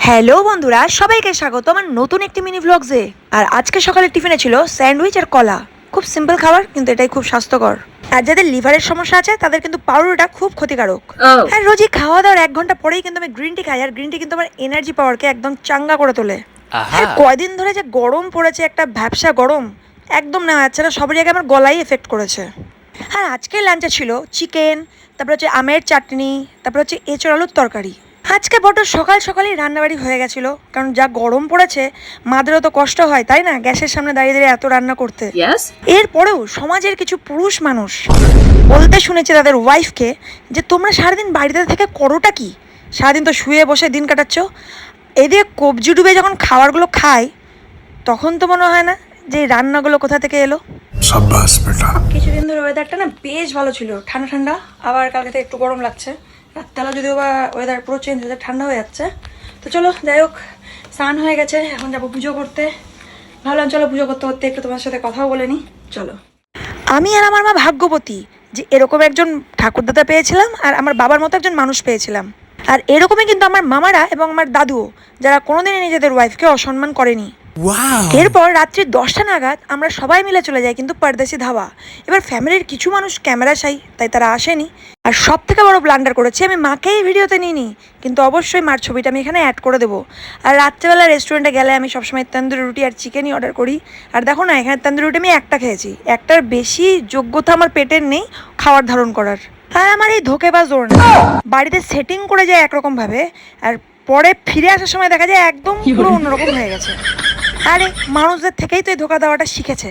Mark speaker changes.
Speaker 1: Hello বন্ধুরা, সবাইকে স্বাগত আমার নতুন একটি মিনি ভ্লগসে। আর আজকে সকালে টিফিনে ছিল স্যান্ডউইচ আর কলা। খুব সিম্পল খাবার, কিন্তু এটাই খুব স্বাস্থ্যকর। আর যাদের লিভারের সমস্যা আছে তাদের কিন্তু পাউরুটিটা খুব ক্ষতিকারক। আর রোজই খাওয়া দাওয়ার 1 ঘন্টা পরেই কিন্তু আমি গ্রিন টি খাই, আর গ্রিন টি কিন্তু আমার এনার্জি পাওয়ারকে একদম চাঙ্গা করে তোলে। আর কয়দিন ধরে যে গরম পড়েছে, একটা ভ্যাপসা গরম, একদম নেওয়া যাচ্ছে না। সবার আগে আমার গলাই এফেক্ট করেছে। আর আজকে লাঞ্চে ছিল চিকেন, তারপর হচ্ছে আমের চাটনি, তারপর হচ্ছে এঁচড় আলুর তরকারি। আজকে বড্ড সকাল সকালই রান্নাবাড়ি হয়ে গেছিল, কারণ যা গরম পড়েছে মাদেরও তো কষ্ট হয়, তাই না, গ্যাসের সামনে দাঁড়িয়ে দাঁড়িয়ে এত রান্না করতে। এরপরেও সমাজের কিছু পুরুষ মানুষ বলতে শুনেছি তাদের ওয়াইফকে যে তোমরা সারাদিন বাড়িতে থেকে করোটা কি, সারাদিন তো শুয়ে বসে দিন কাটাচ্ছ। এদিকে কবজি ডুবে যখন খাবারগুলো খায় তখন তো মনে হয় না যে এই রান্নাগুলো কোথা থেকে এলো। কিছুদিন ধরে ওয়েদারটা না বেশ ভালো ছিল, ঠান্ডা ঠান্ডা, আবার কালকে থেকে একটু গরম লাগছে। রাত্রেবেলা যদিও বা ওয়েদার পুরো চেঞ্জ হয়ে যায়, ঠান্ডা হয়ে যাচ্ছে। তো চলো যাই হোক, স্নান হয়ে গেছে, এখন যাবো পুজো করতে। ভাবলাম চলো পুজো করতে করতে একটু তোমার সাথে কথাও বলে নি। চলো। আমি আর আমার মা ভাগ্যবতী যে এরকম একজন ঠাকুরদাদা পেয়েছিলাম, আর আমার বাবার মতো একজন মানুষ পেয়েছিলাম। আর এরকমই কিন্তু আমার মামারা এবং আমার দাদুও, যারা কোনোদিনই নিজেদের ওয়াইফকে অসম্মান করেনি। এরপর রাত্রি 10টা নাগাদ আমরা সবাই মিলে চলে যাই কিন্তু পরদেশি ধাবা। এবার ফ্যামিলির কিছু মানুষ ক্যামেরা চাই, তাই তারা আসেনি। আর সব থেকে বড় ব্লান্ডার করেছি, আমি মাকেই ভিডিওতে নিইনি, কিন্তু অবশ্যই মার ছবিটা আমি এখানে অ্যাড করে দেবো। আর রাত্রেবেলা রেস্টুরেন্টে গেলে আমি সবসময় তন্দুরি রুটি আর চিকেনই অর্ডার করি। আর দেখো না, এখানে তন্দুরি রুটি আমি একটা খেয়েছি, একটার বেশি যোগ্যতা আমার পেটের নেই খাবার ধারণ করার। আর আমার এই ধোঁকেবাজ জোর না, বাড়িতে সেটিং করে যায় একরকম ভাবে, আর পরে ফিরে আসার সময় দেখা যায় একদম পুরো অন্যরকম হয়ে গেছে। আরে মানুষদের থেকেই তো এই ধোকা দেওয়াটা শিখেছে।